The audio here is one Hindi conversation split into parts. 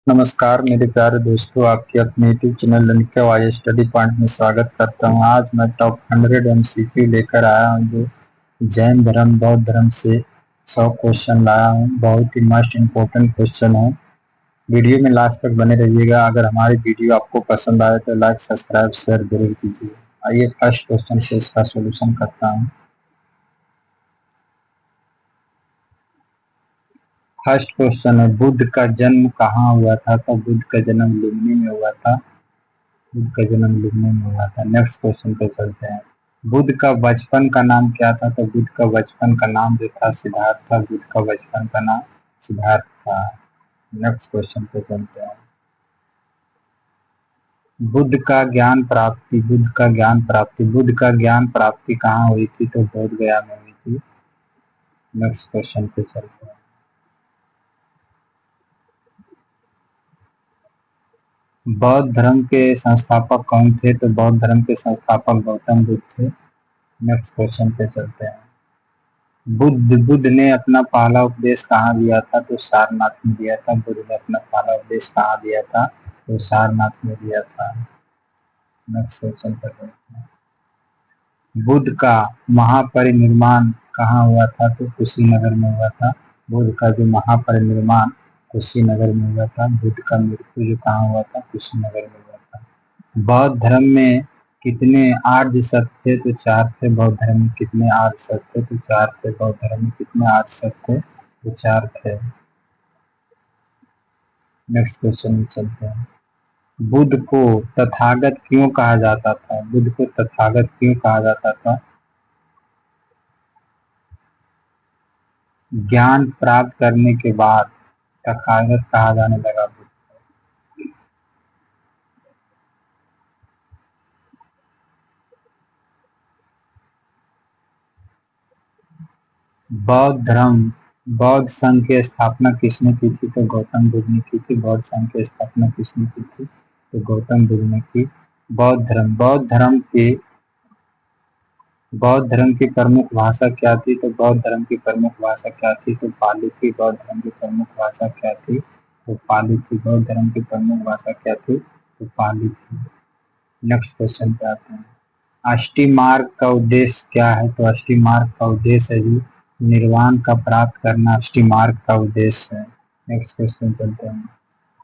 नमस्कार मेरे प्यारे दोस्तों, आपके अपने YouTube channel Lalit Y study point में स्वागत करता हूं। आज मैं टॉप 100 एमसीक्यू लेकर आया हूं, जो जैन धर्म बौद्ध धर्म से 100 क्वेश्चन लाया हूं। बहुत ही मस्ट इम्पोर्टेंट क्वेश्चन है। वीडियो में लास्ट तक बने रहिएगा। अगर हमारी वीडियो आपको पसंद आए तो लाइक सब्सक्राइब शेयर जरूर कीजिए। आइए फर्स्ट क्वेश्चन से इसका सोल्यूशन करता हूँ। फर्स्ट क्वेश्चन है, बुद्ध का जन्म कहाँ हुआ था? तो बुद्ध का जन्म लुम्बिनी में हुआ था। बुद्ध का जन्म लुम्बिनी में हुआ था। नेक्स्ट क्वेश्चन पे चलते हैं। बुद्ध का बचपन का नाम क्या था? तो बुद्ध का बचपन का नाम जो था सिद्धार्थ था। बुद्ध का बचपन का नाम सिद्धार्थ था। नेक्स्ट क्वेश्चन पे चलते हैं। बुद्ध का ज्ञान प्राप्ति बुद्ध का ज्ञान प्राप्ति कहाँ हुई थी? तो बोध गया में हुई थी। नेक्स्ट क्वेश्चन पे चलते हैं। बौद्ध धर्म के संस्थापक कौन थे? तो बौद्ध धर्म के संस्थापक गौतम बुद्ध थे। नेक्स्ट क्वेश्चन पे चलते हैं। बुद्ध ने अपना पहला उपदेश कहाँ दिया था? तो सारनाथ में दिया था। बुद्ध ने अपना पहला उपदेश कहाँ दिया था? तो सारनाथ में दिया था। नेक्स्ट क्वेश्चन पर चलते हैं। बुद्ध का महापरिनिर्वाण कहाँ हुआ था? तो कुशीनगर में हुआ था। बुद्ध का जो महापरिनिर्वाण कुशीनगर में हुआ था। बुद्ध का मृत्यु जो कहाँ हुआ था? कुशीनगर में हुआ था। बौद्ध धर्म में कितने आर्य सत्य थे? तो 4 थे। बौद्ध धर्म में कितने आर्य सत्य थे? तो 4 थे। बौद्ध धर्म में कितने आर्य सत्य थे? तो 4 थे। नेक्स्ट क्वेश्चन में चलते हैं। बुद्ध को तथागत क्यों कहा जाता था? बुद्ध को तथागत क्यों कहा जाता था? ज्ञान प्राप्त करने के बाद तथागत कहा जाने लगा बुद्ध। बौद्ध संघ की स्थापना किसने की थी? तो गौतम बुद्ध ने की थी। बौद्ध संघ की स्थापना किसने की थी? तो गौतम बुद्ध ने की। बौद्ध धर्म की प्रमुख भाषा क्या थी? तो बौद्ध धर्म की प्रमुख भाषा क्या थी? तो पाली थी। बौद्ध धर्म की प्रमुख भाषा क्या थी? तो पाली थी। बौद्ध धर्म की प्रमुख भाषा क्या थी? तो पाली थी। नेक्स्ट क्वेश्चन पे आते हैं। अष्टमार्ग का उद्देश्य क्या है? तो अष्टमार्ग का उद्देश्य है जी निर्वाण का प्राप्त करना अष्टमार्ग का उद्देश्य है। नेक्स्ट क्वेश्चन चलते हैं।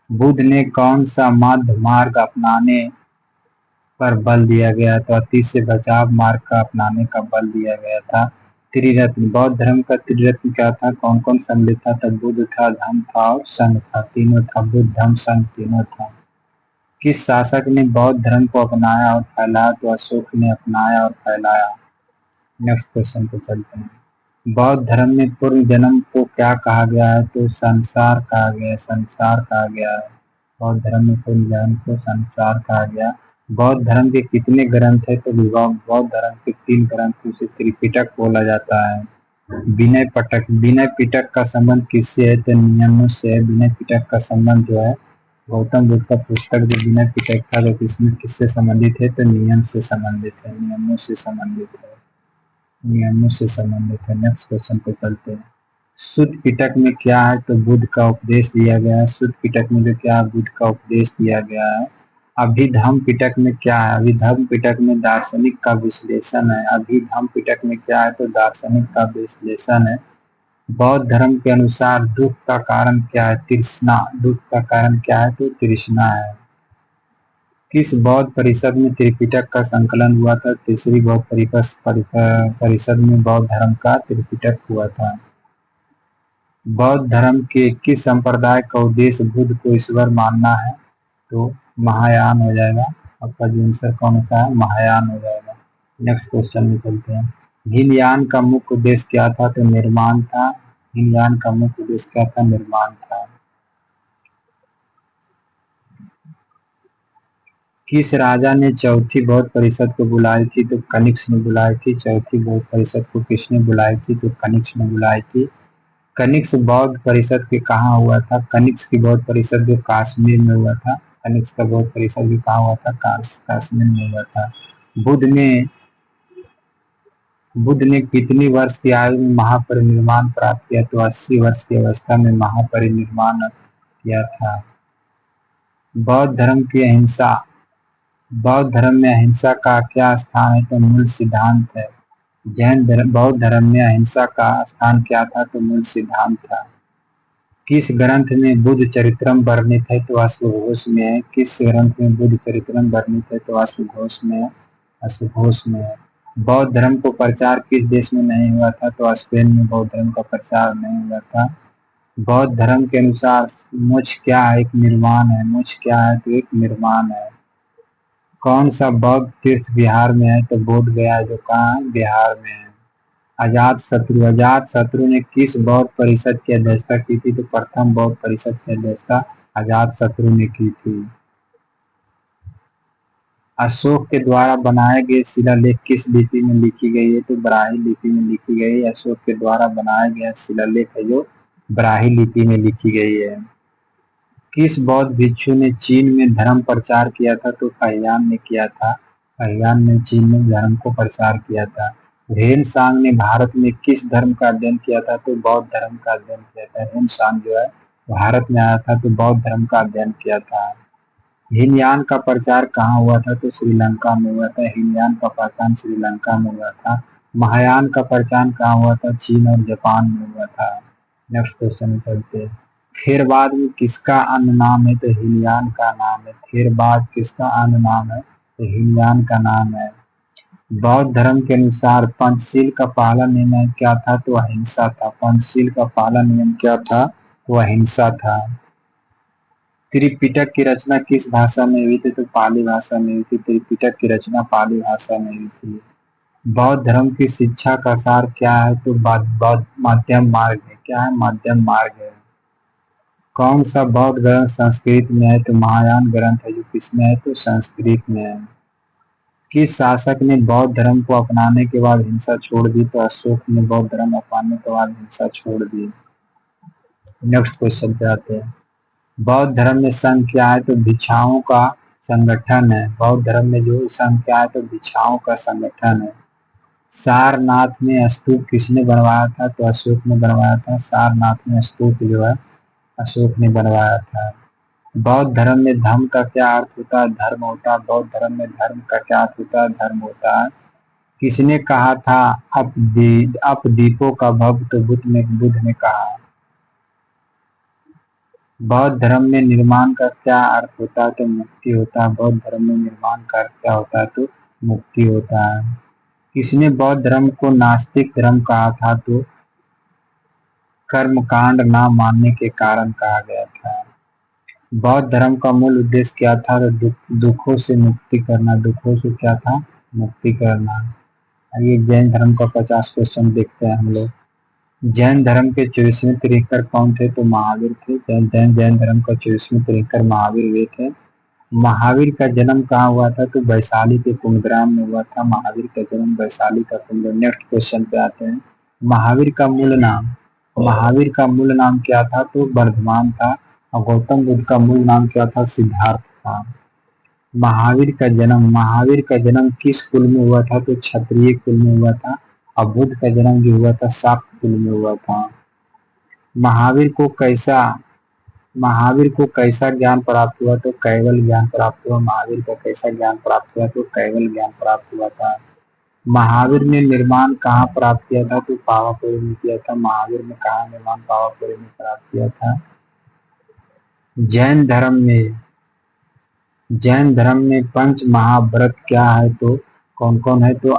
बुद्ध ने कौन सा मध्य मार्ग अपनाने पर बल दिया गया? तो अति से बचाव मार्ग का अपनाने का बल दिया गया था। त्रिरत्न बौद्ध धर्म का त्रिरत्न क्या था? कौन कौन सम्मिलित था? तो बुद्ध था, धम्म था और संघ था। तीनों था। बुद्ध धम्म संघ तीनों था। किस शासक ने बौद्ध धर्म को अपनाया और फैलाया? तो अशोक ने अपनाया और फैलाया। नेक्स्ट क्वेश्चन पे चलते हैं। बौद्ध धर्म में पूर्व जन्म को क्या कहा गया है? तो संसार कहा गया है। संसार कहा गया है। बौद्ध धर्म में पूर्व जन्म को संसार कहा गया। बौद्ध धर्म के कितने ग्रंथ है? तो बौद्ध धर्म के 3 ग्रंथ से त्रिपिटक बोला जाता है। विनय पिटक का संबंध किससे है? तो नियमों से है। विनय पिटक का संबंध जो है गौतम बुद्ध का पुस्तक जो विनय पिटक था वो किससे संबंधित है? तो नियम से संबंधित है। नियमों से संबंधित है। नियमों से संबंधित है। नेक्स्ट क्वेश्चन पे चलते हैं। सुत्त पिटक में क्या है? तो बुद्ध का उपदेश दिया गया है। सुत्त पिटक में जो क्या है? बुद्ध का उपदेश दिया गया है। अभिधम्म पिटक में क्या है? अभिधम्म पिटक में दार्शनिक का विश्लेषण है। अभिधम्म पिटक में क्या है? तो दार्शनिक का विश्लेषण है। बौद्ध धर्म के अनुसार दुख का कारण क्या है? तृष्णा। दुख का कारण क्या है? तो तृष्णा है। किस बौद्ध परिषद में त्रिपिटक का संकलन हुआ था? तीसरी बौद्ध परिषद में बौद्ध धर्म का त्रिपिटक हुआ था। बौद्ध धर्म के किस संप्रदाय का उद्देश्य बुद्ध को ईश्वर मानना है? तो महायान हो जाएगा। आपका जो आंसर कौन सा है? महायान हो जाएगा। नेक्स्ट क्वेश्चन में चलते हैं। हीनयान का मुख्य उद्देश्य क्या था? तो निर्माण था। हीनयान का मुख्य उद्देश्य क्या था? निर्माण था। किस राजा ने चौथी बौद्ध परिषद को बुलाई थी? तो कनिष्क ने बुलाई थी। चौथी बौद्ध परिषद को किसने बुलाई थी? तो कनिष्क ने बुलाई थी। कनिष्क बौद्ध परिषद के कहाँ हुआ था? कनिष्क की बौद्ध परिषद जो कश्मीर में हुआ था। कनिष्क का बौद्ध परिषद भी कहाँ हुआ था? कश्मीर में हुआ था। बुद्ध ने कितनी वर्ष की आयु में महापरिनिर्वाण प्राप्त किया? तो 80 वर्ष की अवस्था में महापरिनिर्वाण किया था। बौद्ध धर्म की अहिंसा, बौद्ध धर्म में अहिंसा का क्या स्थान है? तो मूल सिद्धांत है। बौद्ध धर्म में अहिंसा का स्थान क्या था? तो मूल सिद्धांत था। किस ग्रंथ में बुद्ध चरित्रम वर्णित है? तो अश्वघोष में है। किस ग्रंथ में बुद्ध चरित्रम वर्णित है? तो अश्वघोष में है। अश्वघोष में है। बौद्ध धर्म को प्रचार किस देश में नहीं हुआ था? तो स्पेन में बौद्ध धर्म का प्रचार नहीं हुआ था। बौद्ध धर्म के अनुसार मोक्ष क्या है? एक निर्वाण है। मोक्ष क्या है? तो एक निर्वाण है। कौन सा बौद्ध तीर्थ बिहार में है? तो बोध गया, जो कहाँ है? बिहार में है। अजात शत्रु ने किस बौद्ध परिषद की अध्यक्षता की थी? तो प्रथम बौद्ध परिषद की अध्यक्षता अजात शत्रु ने की थी। अशोक के द्वारा बनाए गए शिलालेख किस लिपि में लिखी गई है? तो ब्राह्मी लिपि में लिखी गई है। अशोक के द्वारा बनाया गया शिलालेख है जो ब्राह्मी लिपि में लिखी गई है। किस बौद्ध भिक्षु ने चीन में धर्म प्रचार किया था? तो फहियान ने किया था। फहियान ने चीन में धर्म को प्रचार किया था। ह्वेन सांग ने भारत में किस धर्म का अध्ययन किया था? तो बौद्ध धर्म का अध्ययन किया था। ह्वेन सांग जो है भारत में आया था तो बौद्ध धर्म का अध्ययन किया था। हीनयान का प्रचार कहाँ हुआ था? तो श्रीलंका में हुआ था। हीनयान का प्रचार श्रीलंका में हुआ था। महायान का प्रचार कहाँ हुआ था? चीन और जापान में हुआ था। नेक्स्ट क्वेश्चन करते हैं। थेरवाद में किसका अन्य नाम है? तो हीनयान का नाम है। थेरवाद किसका अन्य नाम है? तो हीनयान का नाम है। बौद्ध धर्म के अनुसार पंचशील का पहला नियम क्या था? तो अहिंसा था। पंचशील का पहला नियम क्या था? तो अहिंसा था। त्रिपिटक की रचना किस भाषा में हुई थी? तो पाली भाषा में हुई थी। त्रिपिटक की रचना पाली भाषा में हुई थी। बौद्ध धर्म की शिक्षा का सार क्या है? तो बौद्ध मध्यम मार्ग है। क्या है? मध्यम मार्ग है। कौन सा बौद्ध ग्रंथ संस्कृत में है? तो महायान ग्रंथ है जो किसमें है? तो संस्कृत में है। किस शासक ने बौद्ध धर्म को अपनाने के बाद हिंसा छोड़ दी? तो अशोक ने बौद्ध धर्म अपनाने के बाद हिंसा छोड़ दी। नेक्स्ट क्वेश्चन पे आते हैं। बौद्ध धर्म में संघ क्या है? तो भिक्षाओं का संगठन है। बौद्ध धर्म में जो संघ क्या है? तो भिक्षाओं का संगठन है। सारनाथ में स्तूप किसने बनवाया था? तो अशोक ने बनवाया था। सारनाथ में स्तूप जो है अशोक ने बनवाया था। बौद्ध धर्म में धम्म का क्या अर्थ होता है? धर्म होता है। बौद्ध धर्म में धर्म का क्या अर्थ होता है? धर्म होता है। किसने कहा था अपदीपों का भव? तो बुद्ध ने कहा। बौद्ध धर्म में निर्माण का क्या अर्थ होता है? तो मुक्ति होता है। बौद्ध धर्म में निर्माण का अर्थ क्या होता है? तो मुक्ति होता है। किसने बौद्ध धर्म को नास्तिक धर्म कहा था? तो कर्मकांड ना मानने के कारण कहा गया था। बौद्ध धर्म का मूल उद्देश्य क्या था? तो दुखों से मुक्ति करना। दुखों से क्या था? मुक्ति करना। ये जैन धर्म का 50 क्वेश्चन देखते हैं हम लोग। जैन धर्म के 24वें तीर्थंकर कौन थे? तो महावीर थे। जैन धर्म का 24वें तीर्थंकर महावीर वे थे। महावीर का जन्म कहाँ हुआ था? तो वैशाली के कुंभग्राम में हुआ था। महावीर का जन्म वैशाली का कुंभ। नेक्स्ट क्वेश्चन पे आते हैं। महावीर का मूल नाम, महावीर का मूल नाम क्या था? तो वर्धमान था। और गौतम बुद्ध का मूल नाम क्या था? सिद्धार्थ था। महावीर का जन्म किस कुल में हुआ था? तो क्षत्रिय कुल में हुआ था। और बुद्ध का जन्म जो हुआ था शाक्त कुल में हुआ था। महावीर को कैसा ज्ञान प्राप्त हुआ? तो कैवल ज्ञान प्राप्त हुआ। महावीर को कैसा ज्ञान प्राप्त हुआ? तो कैवल ज्ञान प्राप्त हुआ था। महावीर ने निर्माण कहाँ प्राप्त किया था? तो पावापुरी में किया था। महावीर ने कहाँ निर्माण पावापुरी में प्राप्त किया था? जैन धर्म में पंच महाव्रत क्या है? तो कौन कौन है? तो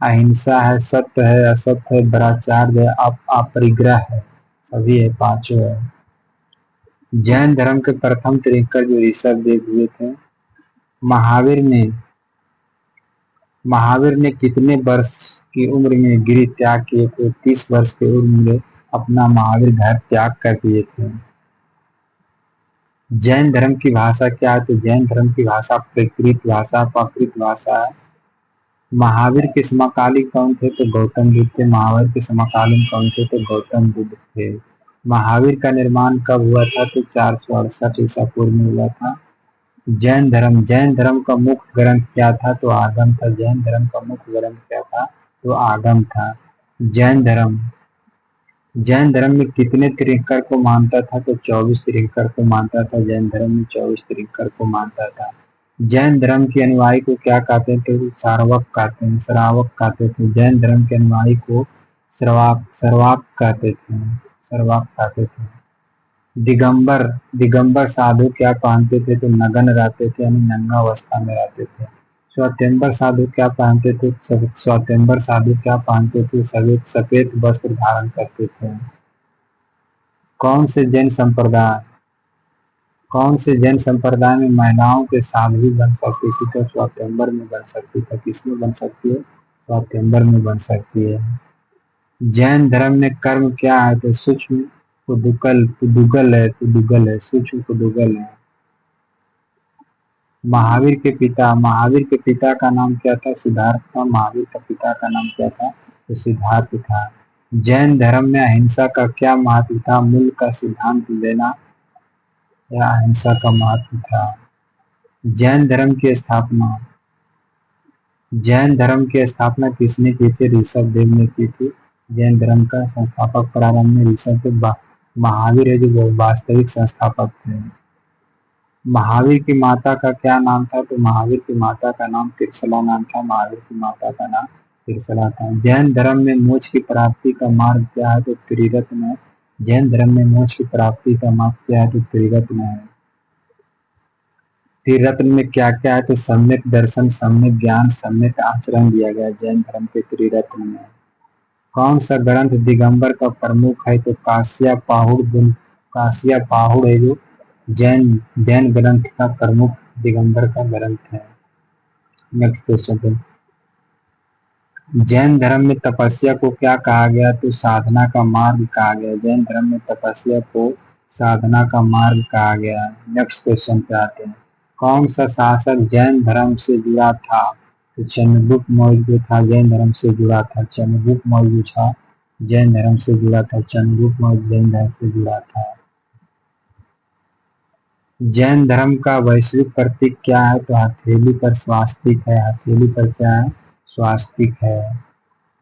अहिंसा है, सत्य है, असत्य है, ब्रह्मचर्य है, अपरिग्रह है। सभी है, पांचों है। जैन धर्म के प्रथम तीर्थंकर जो ऋषभ देव हुए थे। महावीर ने कितने वर्ष की उम्र में गिरि त्याग किए थे? 30 वर्ष की उम्र में अपना महावीर घर त्याग कर दिए थे। जैन धर्म की भाषा क्या है? तो जैन धर्म की भाषा प्राकृत भाषा है। महावीर के समकालीन कौन थे? तो गौतम बुद्ध थे। महावीर के समकालीन कौन थे? तो गौतम बुद्ध थे। महावीर का निर्माण कब हुआ था? तो 468 ईसा पूर्व में हुआ था। जैन धर्म का मुख्य ग्रंथ क्या था? तो आगम था। जैन धर्म का मुख्य ग्रंथ क्या था? तो आगम था। जैन धर्म जैन धर्म में कितने तीर्थंकर को मानता था? तो 24 तीर्थंकर को मानता था। जैन धर्म में 24 तीर्थंकर को मानता था। जैन धर्म के अनुयायी को क्या कहते थे? श्रावक कहते हैं, श्रावक कहते थे। जैन धर्म के अनुयायी को श्रवाक श्रवाक कहते थे, श्रवाक कहते थे। दिगंबर दिगंबर साधु क्या पहनते थे? तो नग्न रहते थे, यानी नंगा अवस्था में रहते थे। स्वयंवर साधु क्या पहनते थे? स्वयंवर साधु क्या पहनते थे? सफेद सफेद वस्त्र धारण करते थे। कौन से जैन संप्रदाय कौन से जैन संप्रदाय में महिलाओं के साध्वी बन सकती थी? तो स्वयंवर में बन सकती है। किसमें बन सकती है? स्वयंवर में बन सकती है। जैन धर्म में कर्म क्या है? तो सूक्ष्म पुदुकल पुदुगल है, पुदुगल है, सूक्ष्म पुदुगल है। महावीर के पिता का नाम क्या था? सिद्धार्थ था। महावीर का पिता का नाम क्या था? तो सिद्धार्थ था। जैन धर्म में अहिंसा का क्या महत्व था? मूल का सिद्धांत लेना या अहिंसा का महत्व था। जैन धर्म की स्थापना जैन धर्म की स्थापना किसने की थी? ऋषभ देव ने की थी। जैन धर्म का संस्थापक प्रारंभ में ऋषभ देव महावीर है जो वास्तविक संस्थापक थे। महावीर की माता का क्या नाम था? तो महावीर की माता का नाम त्रिशला नाम था। महावीर की माता का नाम त्रिशला था। जैन धर्म में मोक्ष की प्राप्ति का मार्ग क्या है? तो त्रिरत्न है। जैन धर्म में मोक्ष की प्राप्ति का मार्ग क्या है? तो त्रिरत्न है। त्रिरत्न में क्या क्या है? तो सम्यक दर्शन, सम्यक ज्ञान, सम्यक आचरण दिया गया जैन धर्म के त्रिरत्न में। कौन सा ग्रंथ दिगंबर का प्रमुख है? तो कासिया पाहुड़ है जो जैन जैन ग्रंथ का प्रमुख दिगंबर का ग्रंथ है। Next question. जैन धर्म में तपस्या को क्या कहा गया? तो साधना का मार्ग कहा गया। जैन धर्म में तपस्या को साधना का मार्ग कहा गया। नेक्स्ट क्वेश्चन पे आते हैं। कौन सा शासक जैन धर्म से जुड़ा था? तो चंद्रगुप्त मौर्य जो था जैन धर्म से जुड़ा था। चंद्रगुप्त मौर्य था जैन धर्म से जुड़ा था। चंद्रगुप्त मौर्य जैन धर्म से जुड़ा था। जैन धर्म का वैश्विक प्रतीक क्या है? तो हथेली पर स्वास्तिक है। हथेली पर क्या है? स्वास्तिक है।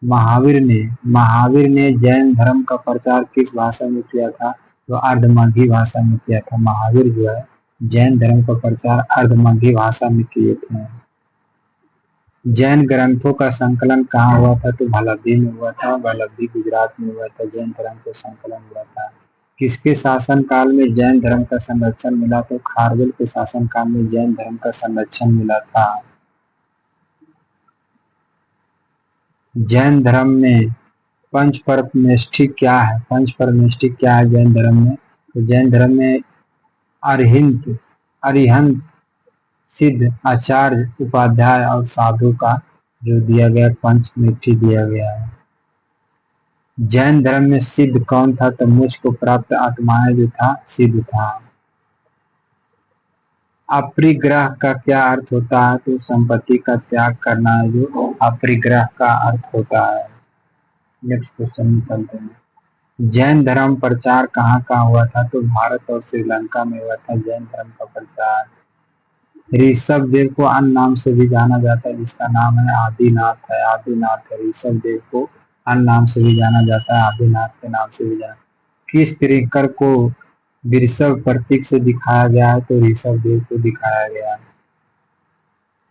महावीर ने जैन धर्म का प्रचार किस भाषा में किया था? तो अर्धमागधी भाषा में किया था। महावीर जो है जैन धर्म का प्रचार अर्धमागधी भाषा में किए थे। जैन ग्रंथों का संकलन कहाँ हुआ था? तो भलब्बी में हुआ था। भलब्बी गुजरात में हुआ था। जैन धर्म का संकलन हुआ था। किसके शासन काल में जैन धर्म का संरक्षण मिला? तो खारवेल के शासन काल में जैन धर्म का संरक्षण मिला था। जैन धर्म में पंच परमेष्ठी क्या है? पंच परमेष्ठी क्या है जैन धर्म में? तो जैन धर्म में अरिहंत अरिहंत सिद्ध आचार्य उपाध्याय और साधु का जो दिया गया पंचमेष्ठी दिया गया है। जैन धर्म में सिद्ध कौन था? तो मोक्ष को प्राप्त आत्माएं जो था सिद्ध था। अपरिग्रह का क्या अर्थ होता है? तो संपत्ति का त्याग करना है जो अपरिग्रह का अर्थ होता है। नेक्स्ट क्वेश्चन में चलते हैं। जैन धर्म प्रचार कहाँ कहाँ हुआ था? तो भारत और श्रीलंका में हुआ था जैन धर्म का प्रचार। ऋषभ देव को अन्य नाम से भी जाना जाता है जिसका नाम है आदिनाथ है। आदिनाथ है। ऋषभ देव को अन्य नाम से भी जाना जाता है, आदिनाथ के नाम से भी जाना। किस तीर्थंकर को वृषभ प्रतीक से दिखाया गया है? तो ऋषभ देव को दिखाया गया।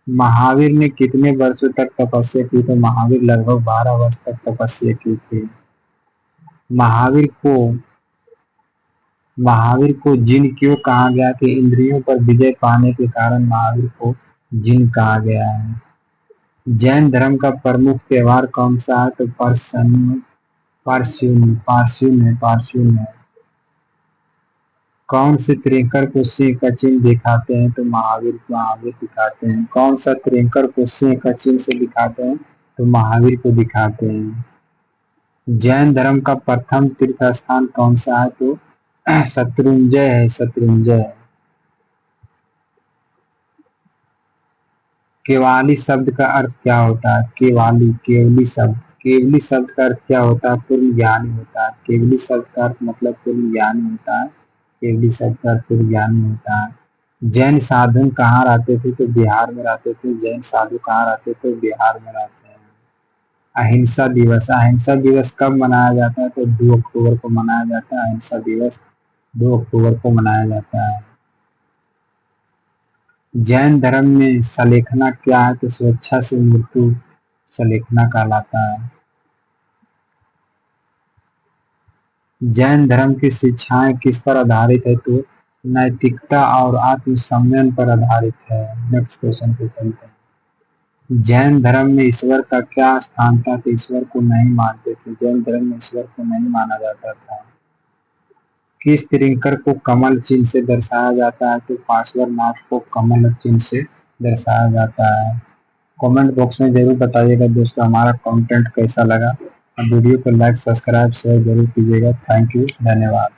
महावीर ने कितने वर्षों तक तपस्या की? तो महावीर लगभग 12 वर्ष तक तपस्या की थी। महावीर को महावीर को जिन क्यों कहा गया? कि इंद्रियों पर विजय पाने के कारण महावीर को जिन कहा गया है। जैन धर्म का प्रमुख त्योहार कौन सा है? तो पार्श्यून है। कौन से तीर्थंकर को सिंह का चिन्ह दिखाते हैं? तो महावीर दिखाते हैं। कौन सा तीर्थंकर को सिंह का चिन्ह से दिखाते हैं? तो महावीर को दिखाते हैं। जैन धर्म का प्रथम तीर्थ स्थान कौन सा है? तो शत्रुंजय है। शत्रुंजय। केवाली शब्द का अर्थ क्या होता है? केवली शब्द का अर्थ क्या होता है? पूर्ण ज्ञानी होता है। केवली शब्द का अर्थ मतलब पूर्ण ज्ञानी होता है। केवली शब्द का अर्थ पूर्ण ज्ञानी होता है। जैन साधु कहाँ रहते थे? तो बिहार में रहते थे। जैन साधु कहाँ रहते थे? बिहार में रहते हैं। अहिंसा दिवस कब मनाया जाता है? तो 2 अक्टूबर को मनाया जाता है। अहिंसा दिवस 2 अक्टूबर को मनाया जाता है। जैन धर्म में सलेखना क्या है? तो स्वेच्छा से मृत्यु सलेखना कहलाता है। जैन धर्म की शिक्षाएं किस पर आधारित है? तो नैतिकता और आत्म संयम पर आधारित है। नेक्स्ट क्वेश्चन पे चलते हैं। जैन धर्म में ईश्वर का क्या स्थान था? तो ईश्वर को नहीं मानते थे। जैन धर्म में ईश्वर को नहीं माना जाता था। किस तिरिंकर को कमल चिन्ह से दर्शाया जाता है? तो पार्श्वनाथ को कमल चिन्ह से दर्शाया जाता है। कमेंट बॉक्स में जरूर बताइएगा दोस्तों हमारा कंटेंट कैसा लगा और वीडियो को लाइक सब्सक्राइब शेयर जरूर कीजिएगा। थैंक यू, धन्यवाद।